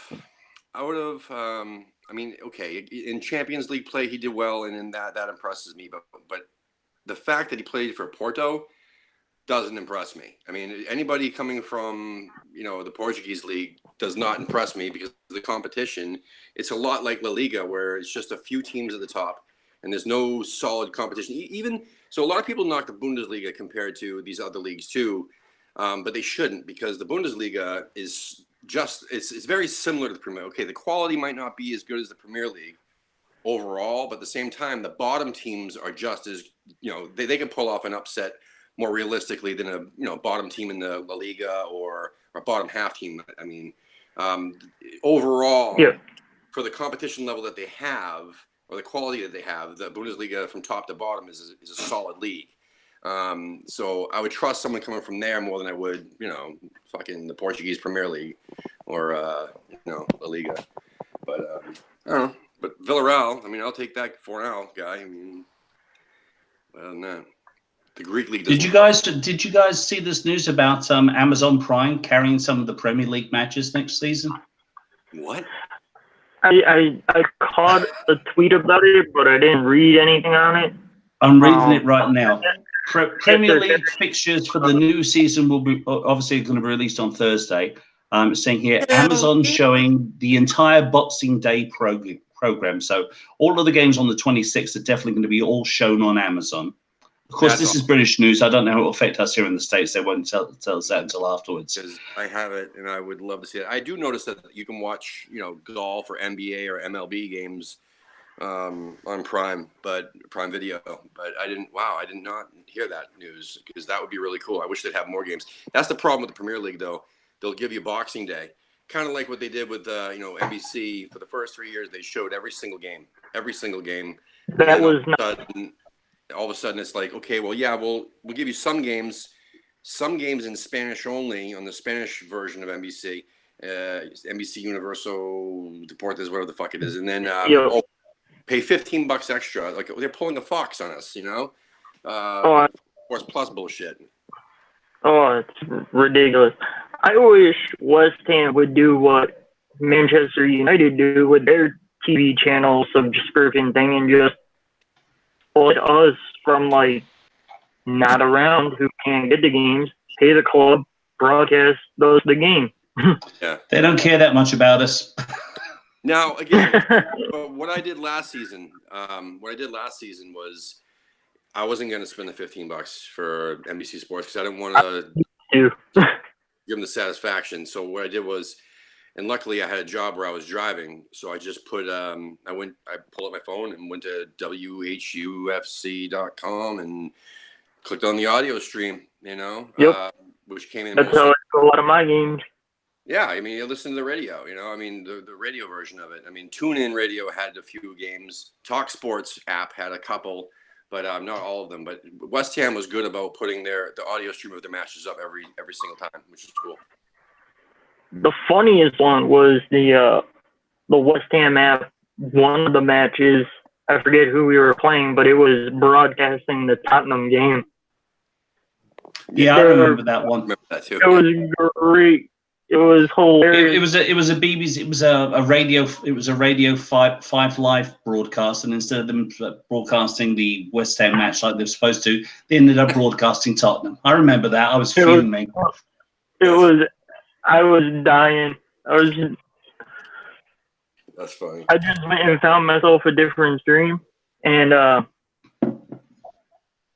in Champions League play he did well, and in that impresses me. But the fact that he played for Porto doesn't impress me. I mean, anybody coming from the Portuguese league does not impress me, because the competition, it's a lot like La Liga, where it's just a few teams at the top and there's no solid competition. Even so, a lot of people knock the Bundesliga compared to these other leagues too, but they shouldn't, because the Bundesliga is it's very similar to the Premier. Okay, the quality might not be as good as the Premier League overall, but at the same time, the bottom teams are just as they can pull off an upset more realistically than a bottom team in the La Liga or a bottom half team. I mean, overall, for the competition level that they have, or the quality that they have, the Bundesliga from top to bottom is a solid league. So I would trust someone coming from there more than I would, fucking the Portuguese Premier League or La Liga. But I don't know. But Villarreal, I'll take that for now, guy. Other than that, the Greek league. Did you guys see this news about Amazon Prime carrying some of the Premier League matches next season? What? I caught a tweet about it, but I didn't read anything on it. I'm reading it right now. Premier League fixtures for the new season will be obviously going to be released on Thursday. It's saying here Amazon showing the entire Boxing Day program. So all of the games on the 26th are definitely going to be all shown on Amazon. Of course, this is British news. I don't know how it will affect us here in the States. They won't tell us that until afterwards. I have it, and I would love to see it. I do notice that you can watch, golf or NBA or MLB games on Prime Video. But I did not hear that news, because that would be really cool. I wish they'd have more games. That's the problem with the Premier League, though. They'll give you Boxing Day, kind of like what they did with NBC for the first 3 years. They showed every single game. That was not. All of a sudden, it's like, okay, well, yeah, we'll give you some games in Spanish only on the Spanish version of NBC, NBC Universo Deportes, whatever the fuck it is, and then pay $15 extra. Like, they're pulling a fox on us, Force Plus bullshit. Oh, it's ridiculous. I wish West Ham would do what Manchester United do with their TV channel subscription thing and just split us from, like, not around, who can't get the games, pay the club, broadcast those the game. Yeah. They don't care that much about us. Now, again, what I did last season was I wasn't going to spend the $15 for NBC Sports, because I didn't want to give them the satisfaction. So what I did was, and luckily I had a job where I was driving, so I just put I pulled up my phone and went to WHUFC.com and clicked on the audio stream, which came in. That's how I go a lot of my games. Yeah, I mean, you listen to the radio, the radio version of it. I mean, TuneIn Radio had a few games. Talk Sports app had a couple, but not all of them. But West Ham was good about putting the audio stream of their matches up every single time, which is cool. The funniest one was the West Ham app. One of the matches, I forget who we were playing, but it was broadcasting the Tottenham game. Yeah, I remember that one. I remember that too. It was great. It was hilarious. It was a BBC. It was a radio. It was a Radio 5 Live broadcast, and instead of them broadcasting the West Ham match like they're supposed to, they ended up broadcasting Tottenham. I remember that. I was fuming. I was dying. That's funny. I just went and found myself a different stream, and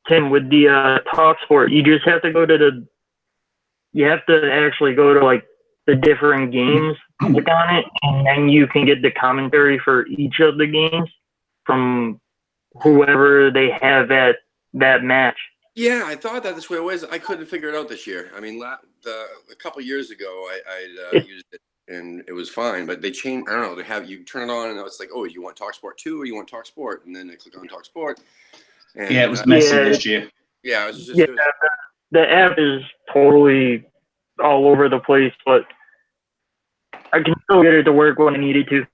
Tim, with the Talk Sport, you just have to go to you have to actually go to, like, the different games, click on it, and then you can get the commentary for each of the games from whoever they have at that match. Yeah, I thought that this way it was. I couldn't figure it out this year. I mean, a couple of years ago, I used it, and it was fine. But they changed. I don't know. They have you turn it on, and it's like, oh, you want Talk Sport 2 or you want Talk Sport? And then I click on Talk Sport. And, it was messy this year. Yeah, it was just. The app is totally all over the place, but I can still get it to work when I needed to.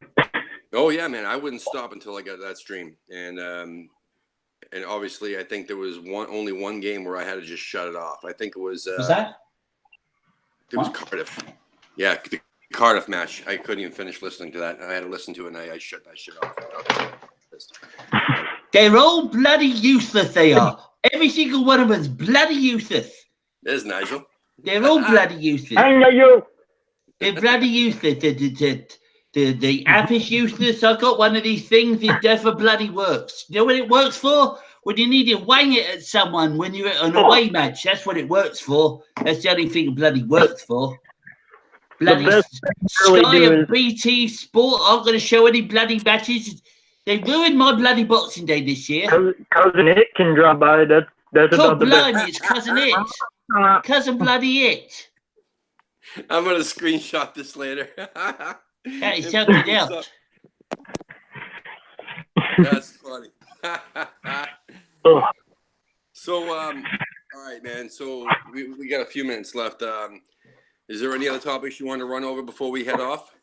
Oh yeah, man! I wouldn't stop until I got that stream, and obviously I think there was only one game where I had to just shut it off. I think it was. Was that? It was Cardiff. Yeah, the Cardiff match. I couldn't even finish listening to that. I had to listen to it, and I shut that shit off. They're all bloody useless. They are. Every single one of them is bloody useless. There's Nigel. They're all bloody useless. I know you. They're bloody useless. The app is useless. I've got one of these things. It never bloody works. You know what it works for? When you need to wang it at someone when you're at an away match. That's what it works for. That's the only thing it bloody works for. Bloody Sky and BT Sport aren't going to show any bloody matches. They ruined my bloody Boxing Day this year. Cousin It can drop by. That's about the best. It's Cousin It. Cousin bloody It. I'm going to screenshot this later. That is something else. That's funny. So, all right, man. So we got a few minutes left. Is there any other topics you want to run over before we head off?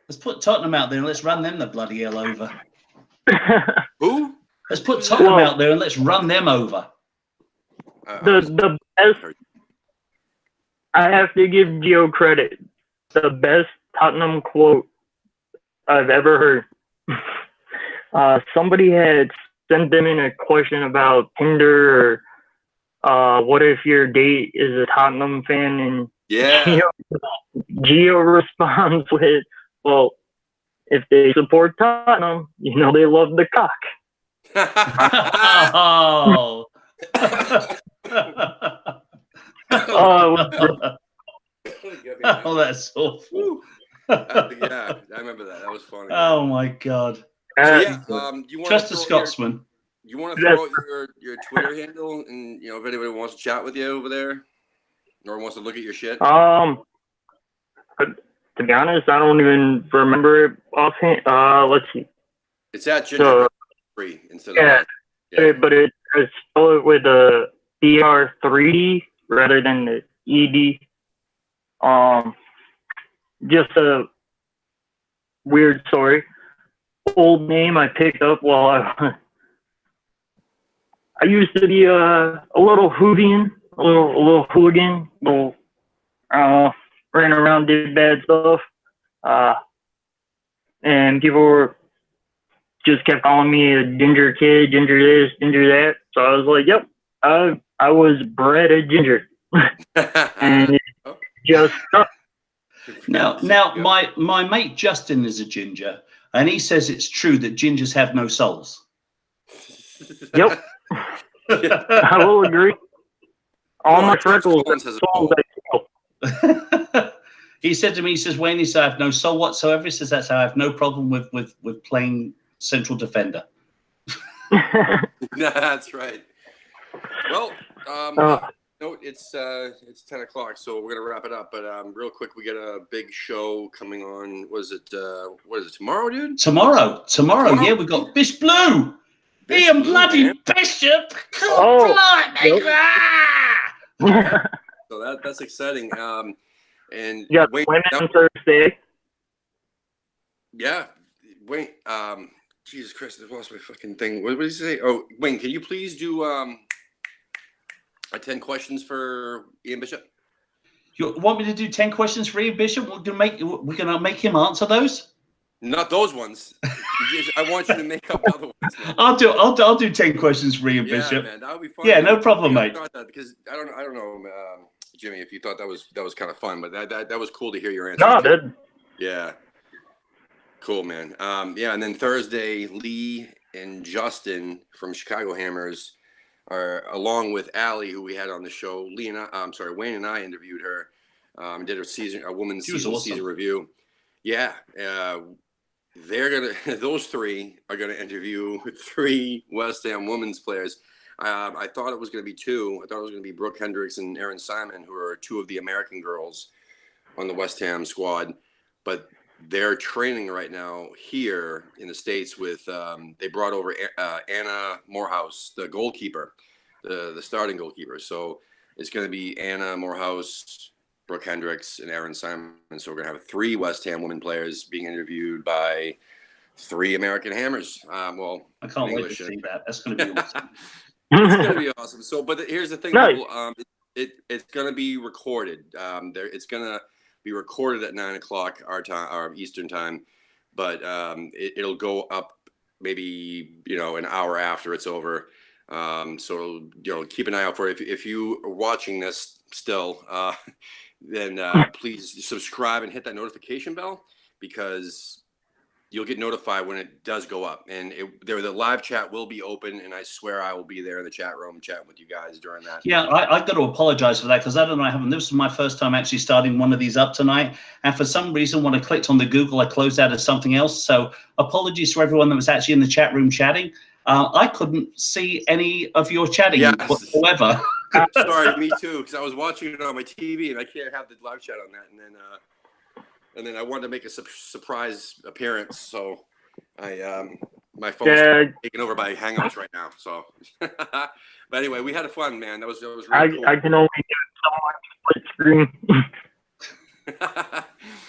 Let's put Tottenham out there and let's run them the bloody hell over. Who? Let's put Tottenham out there and let's run them over. The best. I have to give Gio credit. The best Tottenham quote I've ever heard. Somebody had sent them in a question about Tinder or what if your date is a Tottenham fan, and Gio responds with, well, if they support Tottenham, they love the cock. Oh. Oh, that's awful. Yeah, I remember that. That was funny. Oh my God. So yeah, you want Just to a throw Scotsman. you want to throw out your Twitter handle, and if anybody wants to chat with you over there, or wants to look at your shit. To be honest, I don't even remember it offhand. Let's see. It's at Ginger Free instead of but I spell it with a BR3 rather than the ED. Just a weird story. Old name I picked up while I used to be a little hooligan, a little hooligan, ran around, did bad stuff, and people just kept calling me a ginger kid, ginger this, ginger that. So I was like, yep, I was bred a ginger, and it just stuck. Now, my mate Justin is a ginger, and he says it's true that gingers have no souls. Yep, I will agree. All my freckles are souls that kill. He said to me, he says, Wayne, he said, I have no soul whatsoever. He says, that's how I have no problem with playing central defender. That's right. Well, no, it's 10 o'clock, so we're gonna wrap it up. But real quick, we got a big show coming on. What is it tomorrow, dude? Tomorrow. Yeah, we got Bish Blue. Ian bloody man. Bishop. Yeah. So that's exciting. And yeah, Wayne Thursday. Yeah, Wayne. Jesus Christ, I lost my fucking thing. What did he say? Oh, Wayne, can you please do 10 questions for Ian Bishop? You want me to do 10 questions for Ian Bishop? We're gonna make him answer those. Not those ones. I want you to make up other ones. Man. I'll do 10 questions for Ian Bishop. Man, that would be fun. Yeah, no problem, mate. Because I don't know, Jimmy, if you thought that was kind of fun, but that was cool to hear your answer. No, dude. Yeah. Cool, man. Yeah, and then Thursday, Lee and Justin from Chicago Hammers are along with Allie, who we had on the show. Wayne and I interviewed her. Did a woman's season review. Yeah, those three are gonna interview 3 West Ham women's players. I thought it was gonna be 2. I thought it was gonna be Brooke Hendricks and Erin Simon, who are 2 of the American girls on the West Ham squad, but they're training right now here in the States with they brought over Anna Morehouse, the goalkeeper, the starting goalkeeper. So it's going to be Anna Morehouse, Brooke Hendricks, and Erin Simon. So we're going to have 3 West Ham women players being interviewed by 3 American Hammers. Well, I can't wait to see that. That's going to be awesome. It's going to be awesome. So, but here's the thing, nice. People, it's going to be recorded. It's going to be recorded at 9 o'clock our time, our Eastern time, but it'll go up maybe an hour after it's over. So keep an eye out for it. If you are watching this still, then please subscribe and hit that notification bell, because you'll get notified when it does go up. And the live chat will be open, and I swear I will be there in the chat room chatting with you guys during that. Yeah, I've got to apologize for that, because this is my first time actually starting one of these up tonight. And for some reason, when I clicked on the Google, I closed out as something else. So apologies to everyone that was actually in the chat room chatting. I couldn't see any of your chatting whatsoever. Sorry, me too, because I was watching it on my TV, and I can't have the live chat on that. And then I wanted to make a surprise appearance, so my phone's taken over by Hangouts right now. So, but anyway, we had fun, man. That was really cool. I can only do so much split screen.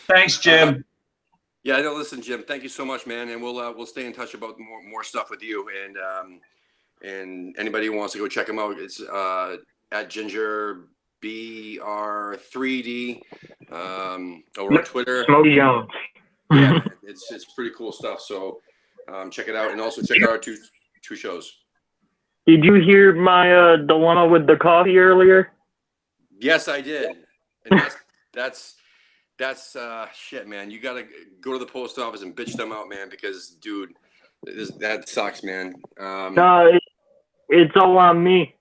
Thanks, Jim. Yeah, no, listen, Jim. Thank you so much, man, and we'll stay in touch about more stuff with you, and anybody who wants to go check him out, it's at Ginger BR3D over on Twitter. Smokey Jones. Yeah, man, it's pretty cool stuff. So check it out, and also check out our two shows. Did you hear my dilemma with the coffee earlier? Yes, I did. And that's shit, man. You gotta go to the post office and bitch them out, man, because dude, that sucks, man. No, it's all on me.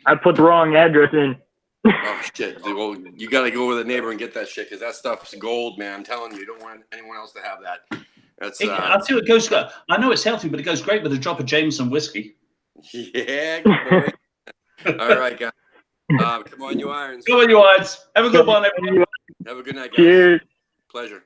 I put the wrong address in. Oh shit! Well, you got to go with a neighbor and get that shit because that stuff's gold, man. I'm telling you, you don't want anyone else to have that. That's I'll tell you, it goes. I know it's healthy, but it goes great with a drop of Jameson whiskey. Yeah, boy. All right, guys. Come on, you irons. Come on, you irons. Have a good one, everyone. Have a good night, guys. Cheers. Pleasure.